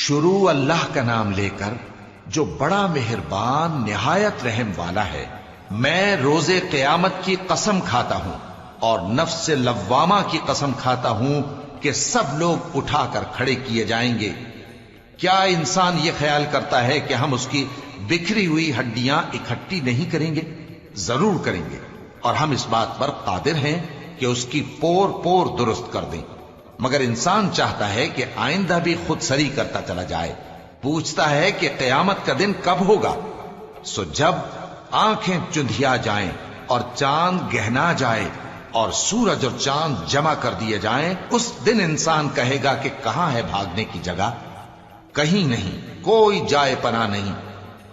شروع اللہ کا نام لے کر جو بڑا مہربان نہایت رحم والا ہے۔ میں روز قیامت کی قسم کھاتا ہوں اور نفس لوامہ کی قسم کھاتا ہوں کہ سب لوگ اٹھا کر کھڑے کیے جائیں گے۔ کیا انسان یہ خیال کرتا ہے کہ ہم اس کی بکھری ہوئی ہڈیاں اکٹھی نہیں کریں گے؟ ضرور کریں گے، اور ہم اس بات پر قادر ہیں کہ اس کی پور پور درست کر دیں۔ مگر انسان چاہتا ہے کہ آئندہ بھی خود سری کرتا چلا جائے، پوچھتا ہے کہ قیامت کا دن کب ہوگا۔ سو جب آنکھیں چندھیا جائیں اور چاند گہنا جائے اور سورج اور چاند جمع کر دیے جائیں، اس دن انسان کہے گا کہ کہاں ہے بھاگنے کی جگہ؟ کہیں نہیں، کوئی جائے پناہ نہیں۔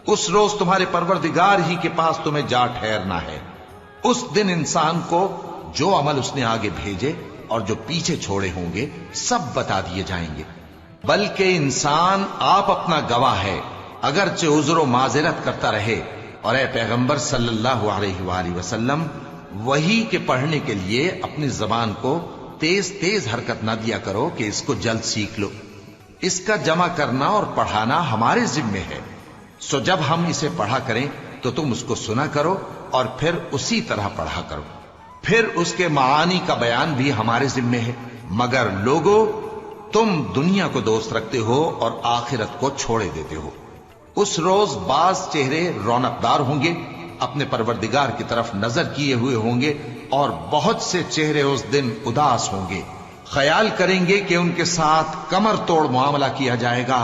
اس روز تمہارے پروردگار ہی کے پاس تمہیں جا ٹھہرنا ہے۔ اس دن انسان کو جو عمل اس نے آگے بھیجے اور جو پیچھے چھوڑے ہوں گے سب بتا دیے جائیں گے۔ بلکہ انسان آپ اپنا گواہ ہے، اگرچہ عذر و معذرت کرتا رہے۔ اور اے پیغمبر صلی اللہ علیہ وآلہ وسلم، وحی کے پڑھنے کے لیے اپنی زبان کو تیز تیز حرکت نہ دیا کرو کہ اس کو جلد سیکھ لو۔ اس کا جمع کرنا اور پڑھانا ہمارے ذمے ہے۔ سو جب ہم اسے پڑھا کریں تو تم اس کو سنا کرو اور پھر اسی طرح پڑھا کرو۔ پھر اس کے معانی کا بیان بھی ہمارے ذمے ہے۔ مگر لوگو، تم دنیا کو دوست رکھتے ہو اور آخرت کو چھوڑے دیتے ہو۔ اس روز بعض چہرے رونقدار ہوں گے، اپنے پروردگار کی طرف نظر کیے ہوئے ہوں گے، اور بہت سے چہرے اس دن اداس ہوں گے، خیال کریں گے کہ ان کے ساتھ کمر توڑ معاملہ کیا جائے گا۔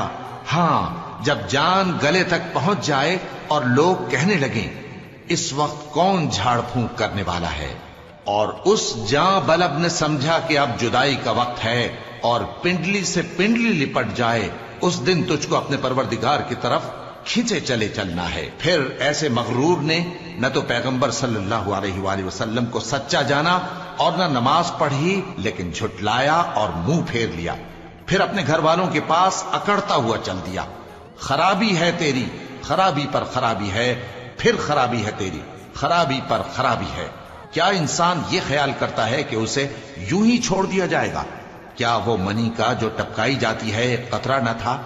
ہاں، جب جان گلے تک پہنچ جائے اور لوگ کہنے لگیں اس وقت کون جھاڑ پھونک کرنے والا ہے، اور اس جاں بلب نے سمجھا کہ اب جدائی کا وقت ہے اور پنڈلی سے پنڈلی لپٹ جائے، اس دن تجھ کو اپنے پروردگار کی طرف کھینچے چلے چلنا ہے۔ پھر ایسے مغرور نے نہ تو پیغمبر صلی اللہ علیہ وآلہ وسلم کو سچا جانا اور نہ نماز پڑھی، لیکن جھٹلایا اور منہ پھیر لیا، پھر اپنے گھر والوں کے پاس اکڑتا ہوا چل دیا۔ خرابی ہے تیری، خرابی پر خرابی ہے، پھر خرابی ہے تیری، خرابی پر خرابی ہے۔ کیا انسان یہ خیال کرتا ہے کہ اسے یوں ہی چھوڑ دیا جائے گا؟ کیا وہ منی کا جو ٹپکائی جاتی ہے ایک قطرہ نہ تھا،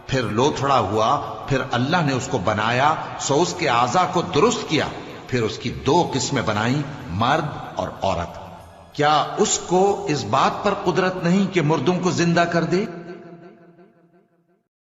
پھر لوتھڑا ہوا، پھر اللہ نے اس کو بنایا، سو اس کے اعضاء کو درست کیا، پھر اس کی دو قسمیں بنائیں، مرد اور عورت۔ کیا اس کو اس بات پر قدرت نہیں کہ مردوں کو زندہ کر دے؟